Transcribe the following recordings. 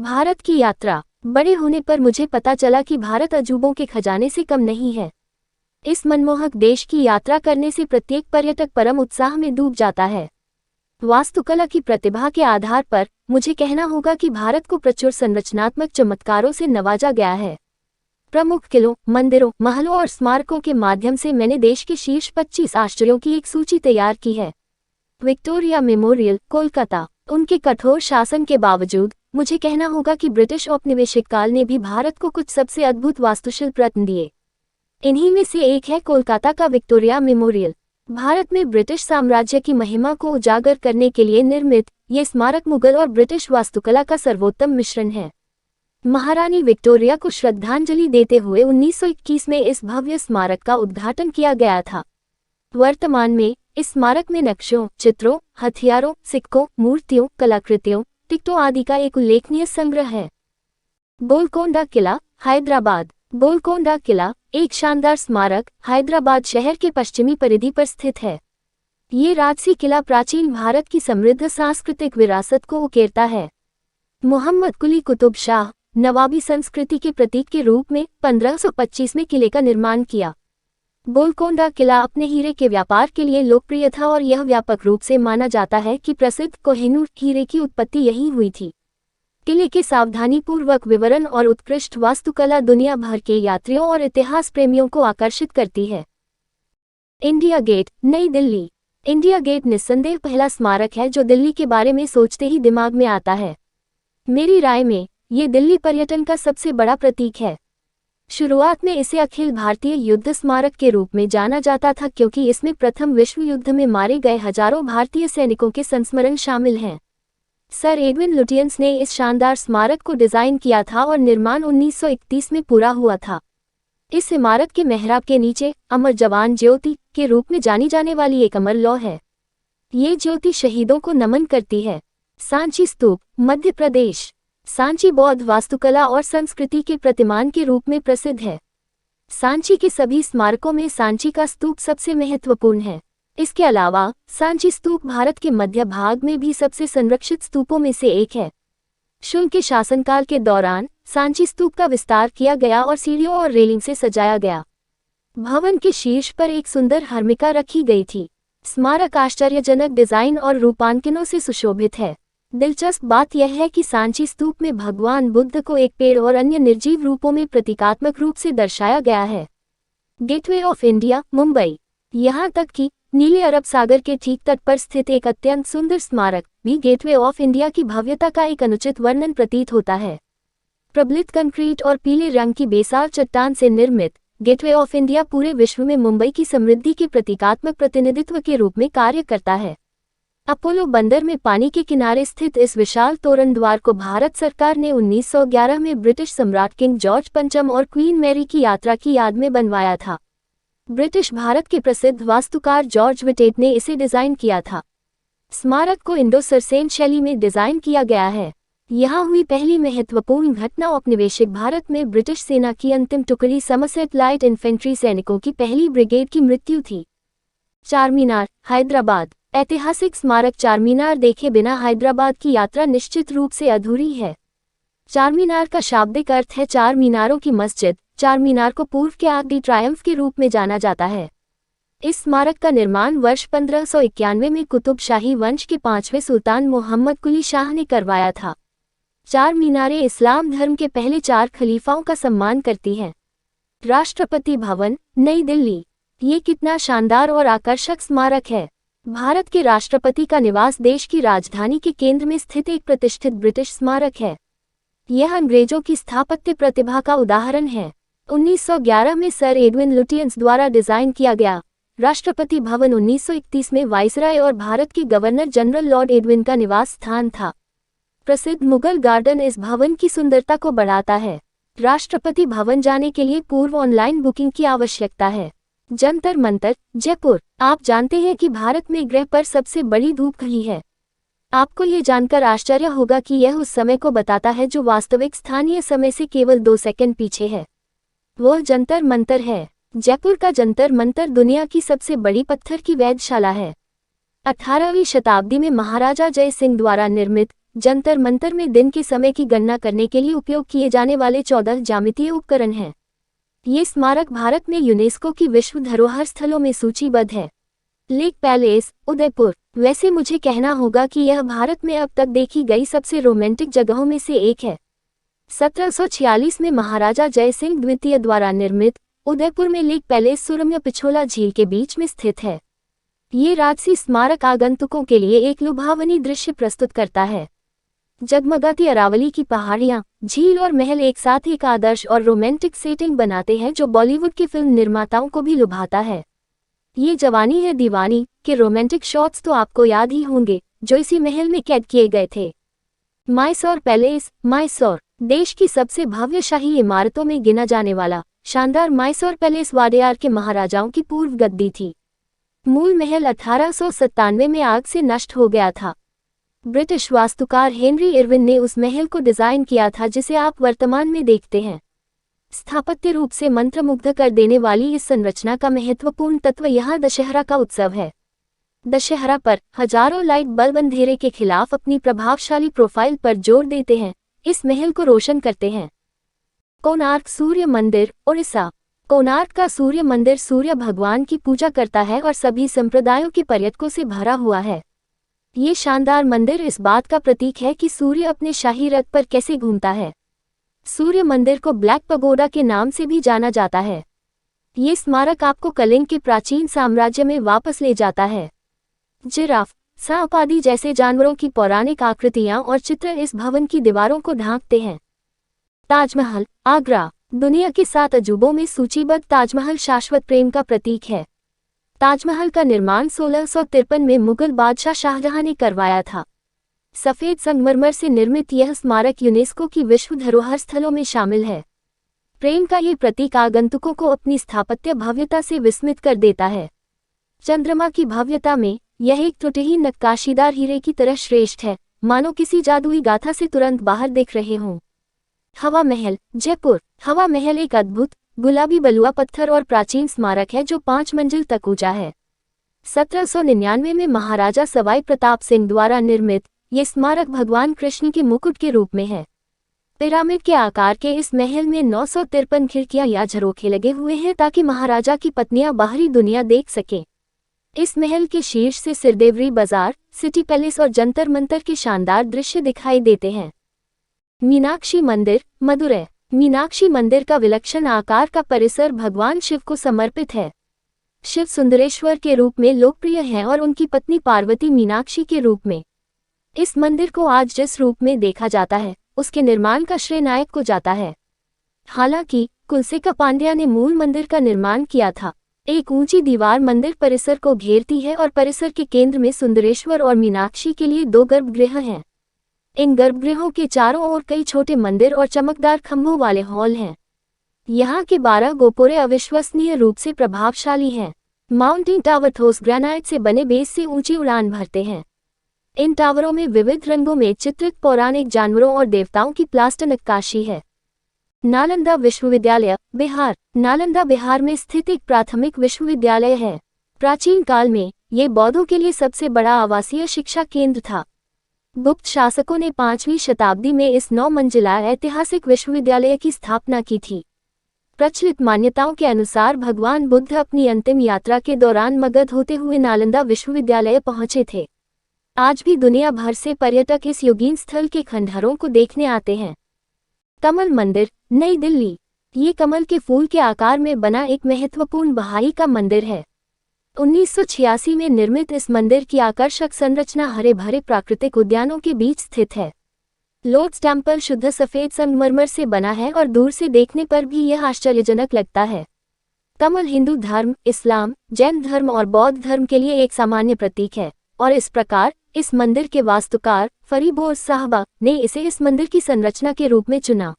भारत की यात्रा। बड़े होने पर मुझे पता चला कि भारत अजूबों के खजाने से कम नहीं है। इस मनमोहक देश की यात्रा करने से प्रत्येक पर्यटक परम उत्साह में डूब जाता है। वास्तुकला की प्रतिभा के आधार पर मुझे कहना होगा कि भारत को प्रचुर संरचनात्मक चमत्कारों से नवाजा गया है। प्रमुख किलों, मंदिरों, महलों और स्मारकों के माध्यम से मैंने देश के शीर्ष 25 आश्चर्यों की एक सूची तैयार की है। Victoria memorial, Kolkata. उनके कठोर शासन के बावजूद मुझे कहना होगा कि ब्रिटिश औपनिवेशिक काल ने भी भारत को कुछ सबसे अद्भुत वास्तुशिल्प रत्न दिए। इन्हीं में से एक है कोलकाता का विक्टोरिया मेमोरियल। भारत में ब्रिटिश साम्राज्य की महिमा को उजागर करने के लिए निर्मित ये स्मारक मुगल और ब्रिटिश वास्तुकला का सर्वोत्तम मिश्रण है। महारानी विक्टोरिया को श्रद्धांजलि देते हुए 1921 में इस भव्य स्मारक का उद्घाटन किया गया था। वर्तमान में इस स्मारक में नक्शों, चित्रों, हथियारों, सिक्कों, मूर्तियों, कलाकृतियों, टिकटों आदि का एक उल्लेखनीय संग्रह है। गोलकोंडा किला, हैदराबाद। गोलकोंडा किला एक शानदार स्मारक हैदराबाद शहर के पश्चिमी परिधि पर स्थित है। ये राजसी किला प्राचीन भारत की समृद्ध सांस्कृतिक विरासत को उकेरता है। मोहम्मद कुली कुतुब शाह नवाबी संस्कृति के प्रतीक के रूप में 1525 में किले का निर्माण किया। गोलकोंडा किला अपने हीरे के व्यापार के लिए लोकप्रिय था और यह व्यापक रूप से माना जाता है कि प्रसिद्ध कोहिनूर हीरे की उत्पत्ति यहीं हुई थी। किले के सावधानीपूर्वक विवरण और उत्कृष्ट वास्तुकला दुनिया भर के यात्रियों और इतिहास प्रेमियों को आकर्षित करती है। इंडिया गेट, नई दिल्ली। इंडिया गेट निस्संदेह पहला स्मारक है जो दिल्ली के बारे में सोचते ही दिमाग में आता है। मेरी राय में ये दिल्ली पर्यटन का सबसे बड़ा प्रतीक है। शुरुआत में इसे अखिल भारतीय युद्ध स्मारक के रूप में जाना जाता था क्योंकि इसमें प्रथम विश्व युद्ध में मारे गए हजारों भारतीय सैनिकों के संस्मरण शामिल हैं। सर एडविन लुटियंस ने इस शानदार स्मारक को डिजाइन किया था और निर्माण 1931 में पूरा हुआ था। इस इमारत के मेहराब के नीचे अमर जवान ज्योति के रूप में जानी जाने वाली एक अमर लौ है। ये ज्योति शहीदों को नमन करती है। सांची स्तूप, मध्य प्रदेश। सांची बौद्ध वास्तुकला और संस्कृति के प्रतिमान के रूप में प्रसिद्ध है। सांची के सभी स्मारकों में सांची का स्तूप सबसे महत्वपूर्ण है। इसके अलावा सांची स्तूप भारत के मध्य भाग में भी सबसे संरक्षित स्तूपों में से एक है। शुंग के शासनकाल के दौरान सांची स्तूप का विस्तार किया गया और सीढ़ियों और रेलिंग से सजाया गया। भवन के शीर्ष पर एक सुंदर हर्मिका रखी गई थी। स्मारक आश्चर्यजनक डिजाइन और रूपांकनों से सुशोभित है। दिलचस्प बात यह है कि सांची स्तूप में भगवान बुद्ध को एक पेड़ और अन्य निर्जीव रूपों में प्रतीकात्मक रूप से दर्शाया गया है। Gateway of India, Mumbai. यहाँ तक कि नीले अरब सागर के ठीक तट पर स्थित एक अत्यंत सुंदर स्मारक भी गेटवे ऑफ इंडिया की भव्यता का एक अनुचित वर्णन प्रतीत होता है। प्रबलित कंक्रीट और पीले रंग की बेसार चट्टान से निर्मित गेटवे ऑफ इंडिया पूरे विश्व में मुंबई की समृद्धि के प्रतीकात्मक प्रतिनिधित्व के रूप में कार्य करता है। अपोलो बंदर में पानी के किनारे स्थित इस विशाल तोरण द्वार को भारत सरकार ने 1911 में ब्रिटिश सम्राट किंग जॉर्ज पंचम और क्वीन मैरी की यात्रा की याद में बनवाया था। ब्रिटिश भारत के प्रसिद्ध वास्तुकार जॉर्ज विटेट ने इसे डिजाइन किया था। स्मारक को इंडो सरसेन शैली में डिजाइन किया गया है। यहाँ हुई पहली महत्वपूर्ण घटना औपनिवेशिक भारत में ब्रिटिश सेना की अंतिम टुकड़ी समरसेट लाइट इन्फेंट्री सैनिकों की पहली ब्रिगेड की मृत्यु थी। चारमीनार, हैदराबाद। ऐतिहासिक स्मारक चारमीनार देखे बिना हैदराबाद की यात्रा निश्चित रूप से अधूरी है। चारमीनार का शाब्दिक अर्थ है चार मीनारों की मस्जिद। चारमीनार को पूर्व के आर्क डी ट्रायम्फ के रूप में जाना जाता है। इस स्मारक का निर्माण वर्ष 1591 में कुतुब शाही वंश के 5वें सुल्तान मोहम्मद कुली शाह ने करवाया था। चार मीनारें इस्लाम धर्म के पहले 4 खलीफाओं का सम्मान करती हैं। राष्ट्रपति भवन, नई दिल्ली। ये कितना शानदार और आकर्षक स्मारक है। भारत के राष्ट्रपति का निवास देश की राजधानी के केंद्र में स्थित एक प्रतिष्ठित ब्रिटिश स्मारक है। यह अंग्रेजों की स्थापत्य प्रतिभा का उदाहरण है। 1911 में सर एडविन लुटियंस द्वारा डिजाइन किया गया। राष्ट्रपति भवन 1931 में वाइसराय और भारत के गवर्नर जनरल लॉर्ड एडविन का निवास स्थान था। प्रसिद्ध मुगल गार्डन इस भवन की सुंदरता को बढ़ाता है। राष्ट्रपति भवन जाने के लिए पूर्व ऑनलाइन बुकिंग की आवश्यकता है। जंतर मंतर, जयपुर। आप जानते हैं कि भारत में ग्रह पर सबसे बड़ी धूप कहीं है। आपको ये जानकर आश्चर्य होगा कि यह उस समय को बताता है जो वास्तविक स्थानीय समय से केवल 2 सेकंड पीछे है। वह जंतर मंतर है। जयपुर का जंतर मंतर दुनिया की सबसे बड़ी पत्थर की वेधशाला है। 18वीं शताब्दी में महाराजा जय सिंह द्वारा निर्मित जंतर मंतर में दिन के समय की गणना करने के लिए उपयोग किए जाने वाले 14 ज्यामितीय उपकरण हैं। ये स्मारक भारत में यूनेस्को की विश्व धरोहर स्थलों में सूचीबद्ध है। Lake palace, Udaipur. वैसे मुझे कहना होगा कि यह भारत में अब तक देखी गई सबसे रोमांटिक जगहों में से एक है। 1746 में महाराजा जय सिंह द्वितीय द्वारा निर्मित उदयपुर में लेक पैलेस सुरम्य पिछोला झील के बीच में स्थित है। ये राजसी स्मारक आगंतुकों के लिए एक लुभावनी दृश्य प्रस्तुत करता है। जगमगाती अरावली की पहाड़ियां, झील और महल एक साथ एक आदर्श और रोमांटिक सेटिंग बनाते हैं जो बॉलीवुड के फिल्म निर्माताओं को भी लुभाता है। ये जवानी है दीवानी के रोमांटिक शॉट्स तो आपको याद ही होंगे जो इसी महल में कैद किए गए थे। मैसूर पैलेस, मैसूर। देश की सबसे भव्य शाही इमारतों में गिना जाने वाला शानदार मैसूर पैलेस वाडेयार के महाराजाओं की पूर्व गद्दी थी। मूल महल 1897 में आग से नष्ट हो गया था। ब्रिटिश वास्तुकार हेनरी इरविन ने उस महल को डिजाइन किया था जिसे आप वर्तमान में देखते हैं। स्थापत्य रूप से मंत्रमुग्ध कर देने वाली इस संरचना का महत्वपूर्ण तत्व यहाँ दशहरा का उत्सव है। दशहरा पर हजारों लाइट बल्ब अंधेरे के खिलाफ अपनी प्रभावशाली प्रोफाइल पर जोर देते हैं, इस महल को रोशन करते हैं। कोणार्क सूर्य मंदिर, ओडिशा। कोणार्क का सूर्य मंदिर सूर्य भगवान की पूजा करता है और सभी संप्रदायों के पर्यटकों से भरा हुआ है। ये शानदार मंदिर इस बात का प्रतीक है कि सूर्य अपने शाही रथ पर कैसे घूमता है। सूर्य मंदिर को ब्लैक पगोडा के नाम से भी जाना जाता है। ये स्मारक आपको कलिंग के प्राचीन साम्राज्य में वापस ले जाता है। जिराफ, सांप आदि जैसे जानवरों की पौराणिक आकृतियां और चित्र इस भवन की दीवारों को ढांकते हैं। ताजमहल, आगरा। दुनिया के 7 अजूबों में सूचीबद्ध ताजमहल शाश्वत प्रेम का प्रतीक है। ताजमहल का निर्माण 1653 में मुगल बादशाह शाहजहां ने करवाया था। सफेद संगमरमर से निर्मित यह स्मारक यूनेस्को की विश्व धरोहर स्थलों में शामिल है। प्रेम का ये प्रतीक आगंतुकों को अपनी स्थापत्य भव्यता से विस्मित कर देता है। चंद्रमा की भव्यता में यह एक त्रुटिहीन नक्काशीदार हीरे की तरह श्रेष्ठ है, मानो किसी जादुई गाथा से तुरंत बाहर दिख रहे हों। हवा महल, जयपुर। हवा महल एक अद्भुत गुलाबी बलुआ पत्थर और प्राचीन स्मारक है जो 5 मंजिल तक ऊंचा है। 1799 में महाराजा सवाई प्रताप सिंह द्वारा निर्मित ये स्मारक भगवान कृष्ण के मुकुट के रूप में है। पिरामिड के आकार के इस महल में 953 खिड़कियां या झरोखे लगे हुए हैं ताकि महाराजा की पत्नियां बाहरी दुनिया देख सकें। इस महल के शीर्ष से सिरदेवरी बाजार, सिटी पैलेस और जंतर मंतर के शानदार दृश्य दिखाई देते हैं। मीनाक्षी मंदिर, मदुरै। मीनाक्षी मंदिर का विलक्षण आकार का परिसर भगवान शिव को समर्पित है। शिव सुंदरेश्वर के रूप में लोकप्रिय हैं और उनकी पत्नी पार्वती मीनाक्षी के रूप में। इस मंदिर को आज जिस रूप में देखा जाता है उसके निर्माण का श्रेय नायक को जाता है। हालांकि कुलसेका पांड्या ने मूल मंदिर का निर्माण किया था। एक ऊंची दीवार मंदिर परिसर को घेरती है और परिसर के केंद्र में सुंदरेश्वर और मीनाक्षी के लिए 2 गर्भगृह हैं। इन गर्भगृहों के चारों ओर कई छोटे मंदिर और चमकदार खंभों वाले हॉल हैं। यहाँ के 12 गोपुरे अविश्वसनीय रूप से प्रभावशाली हैं। माउंटेन टावर ठोस ग्रेनाइट से बने बेस से ऊंची उड़ान भरते हैं। इन टावरों में विविध रंगों में चित्रित पौराणिक जानवरों और देवताओं की प्लास्टर नक्काशी है। नालंदा विश्वविद्यालय, बिहार। नालंदा बिहार में स्थित एक प्राथमिक विश्वविद्यालय है। प्राचीन काल में ये बौद्धों के लिए सबसे बड़ा आवासीय शिक्षा केंद्र था। गुप्त शासकों ने 5वीं शताब्दी में इस 9 मंजिला ऐतिहासिक विश्वविद्यालय की स्थापना की थी। प्रचलित मान्यताओं के अनुसार भगवान बुद्ध अपनी अंतिम यात्रा के दौरान मगध होते हुए नालंदा विश्वविद्यालय पहुंचे थे। आज भी दुनिया भर से पर्यटक इस योगीन स्थल के खंडहरों को देखने आते हैं। कमल मंदिर, नई दिल्ली। ये कमल के फूल के आकार में बना एक महत्वपूर्ण बहाई का मंदिर है। 1986 में निर्मित इस मंदिर की आकर्षक संरचना हरे भरे प्राकृतिक उद्यानों के बीच स्थित है। लोटस टेम्पल शुद्ध सफेद संगमरमर से बना है और दूर से देखने पर भी यह आश्चर्यजनक लगता है। कमल हिंदू धर्म, इस्लाम, जैन धर्म और बौद्ध धर्म के लिए एक सामान्य प्रतीक है और इस प्रकार इस मंदिर के वास्तुकार फरीबोर साहबा ने इसे इस मंदिर की संरचना के रूप में चुना।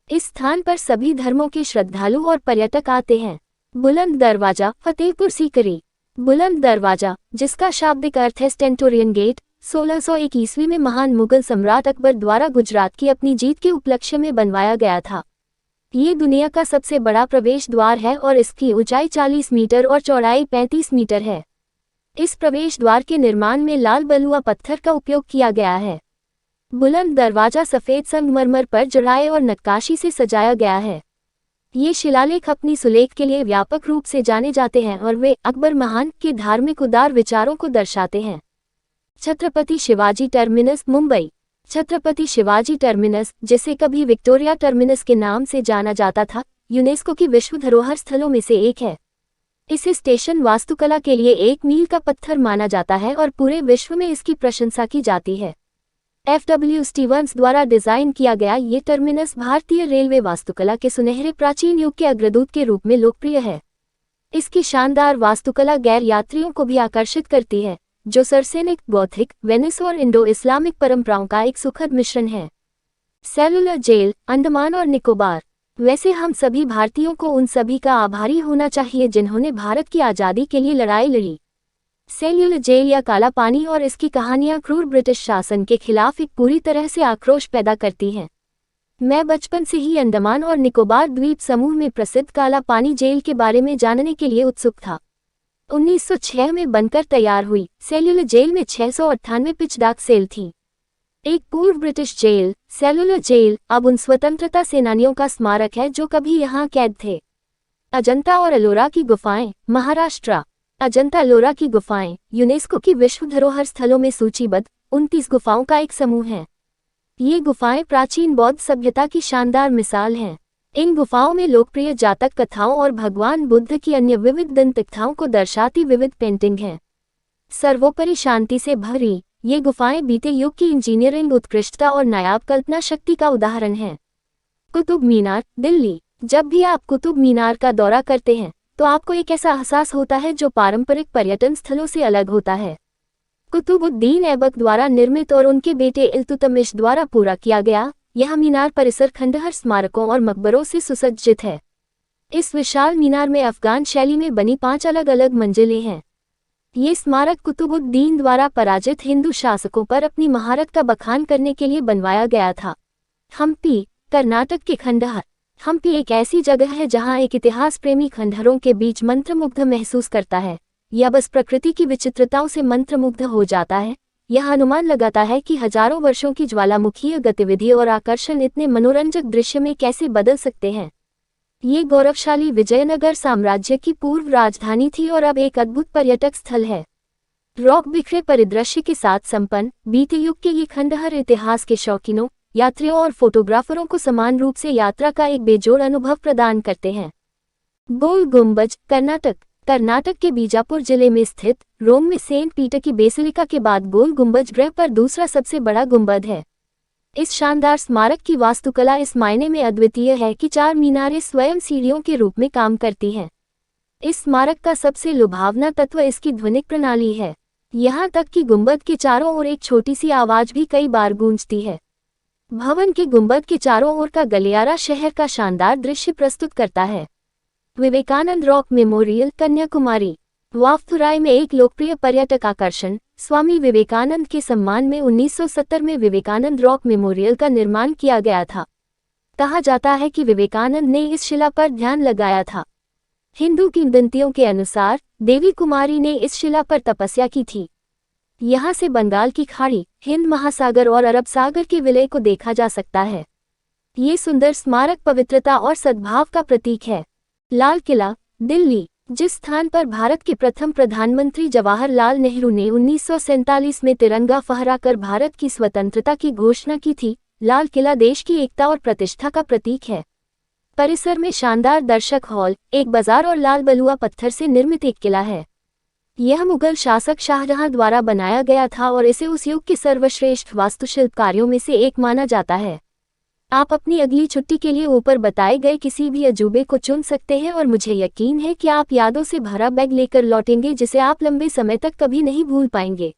इस स्थान पर सभी धर्मों के श्रद्धालु और पर्यटक आते हैं। बुलंद दरवाजा, फतेहपुर सीकरी। बुलंद दरवाजा, जिसका शाब्दिक अर्थ है स्टेंटोरियन गेट, 1601 ईस्वी में महान मुगल सम्राट अकबर द्वारा गुजरात की अपनी जीत के उपलक्ष्य में बनवाया गया था। ये दुनिया का सबसे बड़ा प्रवेश द्वार है और इसकी ऊंचाई 40 मीटर और चौड़ाई 35 मीटर है। इस प्रवेश द्वार के निर्माण में लाल बलुआ पत्थर का उपयोग किया गया है। बुलंद दरवाजा सफ़ेद संगमरमर पर जड़ाए और नक्काशी से सजाया गया है। ये शिलालेख अपनी सुलेख के लिए व्यापक रूप से जाने जाते हैं और वे अकबर महान के धार्मिक उदार विचारों को दर्शाते हैं। छत्रपति शिवाजी टर्मिनस, मुंबई। छत्रपति शिवाजी टर्मिनस, जिसे कभी विक्टोरिया टर्मिनस के नाम से जाना जाता था, यूनेस्को की विश्व धरोहर स्थलों में से एक है। इस स्टेशन वास्तुकला के लिए एक मील का पत्थर माना जाता है और पूरे विश्व में इसकी प्रशंसा की जाती है। F.W. स्टीवंस द्वारा डिजाइन किया गया ये टर्मिनस भारतीय रेलवे वास्तुकला के सुनहरे प्राचीन युग के अग्रदूत के रूप में लोकप्रिय है। इसकी शानदार वास्तुकला गैर यात्रियों को भी आकर्षित करती है, जो सर्सेनिक, गॉथिक, वेनिस और इंडो-इस्लामिक परंपराओं का एक सुखद मिश्रण है। सेलुलर जेल, अंडमान और निकोबार। वैसे हम सभी भारतीयों को उन सभी का आभारी होना चाहिए जिन्होंने भारत की आज़ादी के लिए लड़ाई लड़ी। सेल्युलर जेल या काला पानी और इसकी कहानियां क्रूर ब्रिटिश शासन के खिलाफ एक पूरी तरह से आक्रोश पैदा करती हैं। मैं बचपन से ही अंडमान और निकोबार द्वीप समूह में प्रसिद्ध काला पानी जेल के बारे में जानने के लिए उत्सुक था। 1906 में बनकर तैयार हुई सेल्युलर जेल में 698 पिच डाक सेल थी। एक पूर्व ब्रिटिश जेल, सेलुलर जेल, अब उन स्वतंत्रता सेनानियों का स्मारक है जो कभी यहाँ कैद थे। अजंता और एलोरा की गुफाएं, महाराष्ट्र। अजंता एलोरा की गुफाएं यूनेस्को की विश्व धरोहर स्थलों में सूचीबद्ध 29 गुफाओं का एक समूह है। ये गुफाएं प्राचीन बौद्ध सभ्यता की शानदार मिसाल हैं। इन गुफाओं में लोकप्रिय जातक कथाओं और भगवान बुद्ध की अन्य विविध दंत कथाओं को दर्शाती विविध पेंटिंग हैं। सर्वोपरि शांति से भरी ये गुफाएं बीते युग की इंजीनियरिंग उत्कृष्टता और नायाब कल्पना शक्ति का उदाहरण हैं। कुतुब मीनार, दिल्ली। जब भी आप कुतुब मीनार का दौरा करते हैं तो आपको एक ऐसा एहसास होता है जो पारंपरिक पर्यटन स्थलों से अलग होता है। कुतुबुद्दीन ऐबक द्वारा निर्मित और उनके बेटे इल्तुतमिश द्वारा पूरा किया गया, यह मीनार परिसर खंडहर स्मारकों और मकबरों से सुसज्जित है। इस विशाल मीनार में अफगान शैली में बनी 5 अलग अलग मंजिलें हैं। ये स्मारक कुतुबुद्दीन द्वारा पराजित हिंदू शासकों पर अपनी महारत का बखान करने के लिए बनवाया गया था। हम्पी, कर्नाटक के खंडहर। हम्पी एक ऐसी जगह है जहां एक इतिहास प्रेमी खंडहरों के बीच मंत्रमुग्ध महसूस करता है या बस प्रकृति की विचित्रताओं से मंत्रमुग्ध हो जाता है। यह अनुमान लगाता है कि हजारों वर्षों की ज्वालामुखीय गतिविधि और आकर्षण इतने मनोरंजक दृश्य में कैसे बदल सकते हैं। ये गौरवशाली विजयनगर साम्राज्य की पूर्व राजधानी थी और अब एक अद्भुत पर्यटक स्थल है। रॉक बिखरे परिदृश्य के साथ संपन्न बीते युग के ये खंडहर इतिहास के शौकीनों, यात्रियों और फोटोग्राफरों को समान रूप से यात्रा का एक बेजोड़ अनुभव प्रदान करते हैं। गोल गुंबज, कर्नाटक। कर्नाटक के बीजापुर जिले में स्थित रोम में सेंट पीटर की बेसिलिका के बाद गोल गुंबज ग्रह पर दूसरा सबसे बड़ा गुंबद है। इस शानदार स्मारक की वास्तुकला इस मायने में अद्वितीय है कि 4 मीनारें स्वयं सीढ़ियों के रूप में काम करती हैं। इस स्मारक का सबसे लुभावना तत्व इसकी ध्वनिक प्रणाली है। यहाँ तक कि गुंबद के चारों ओर एक छोटी सी आवाज भी कई बार गूंजती है। भवन के गुंबद के चारों ओर का गलियारा शहर का शानदार दृश्य प्रस्तुत करता है। Vivekananda rock memorial, Kanyakumari. वावथुराई में एक लोकप्रिय पर्यटक आकर्षण स्वामी विवेकानंद के सम्मान में 1970 में विवेकानंद रॉक मेमोरियल का निर्माण किया गया था। कहा जाता है कि विवेकानंद ने इस शिला पर ध्यान लगाया था। हिंदू किंवदंतियों के अनुसार देवी कुमारी ने इस शिला पर तपस्या की थी। यहाँ से बंगाल की खाड़ी, हिंद महासागर और अरब सागर के विलय को देखा जा सकता है। ये सुंदर स्मारक पवित्रता और सद्भाव का प्रतीक है। लाल किला, दिल्ली। जिस स्थान पर भारत के प्रथम प्रधानमंत्री जवाहरलाल नेहरू ने 1947 में तिरंगा फहराकर भारत की स्वतंत्रता की घोषणा की थी, लाल किला देश की एकता और प्रतिष्ठा का प्रतीक है। परिसर में शानदार दर्शक हॉल, एक बाजार और लाल बलुआ पत्थर से निर्मित एक किला है। यह मुगल शासक शाहजहां द्वारा बनाया गया था और इसे उस युग के सर्वश्रेष्ठ वास्तुशिल्प कार्यों में से एक माना जाता है। आप अपनी अगली छुट्टी के लिए ऊपर बताए गए किसी भी अजूबे को चुन सकते हैं और मुझे यकीन है कि आप यादों से भरा बैग लेकर लौटेंगे जिसे आप लंबे समय तक कभी नहीं भूल पाएंगे।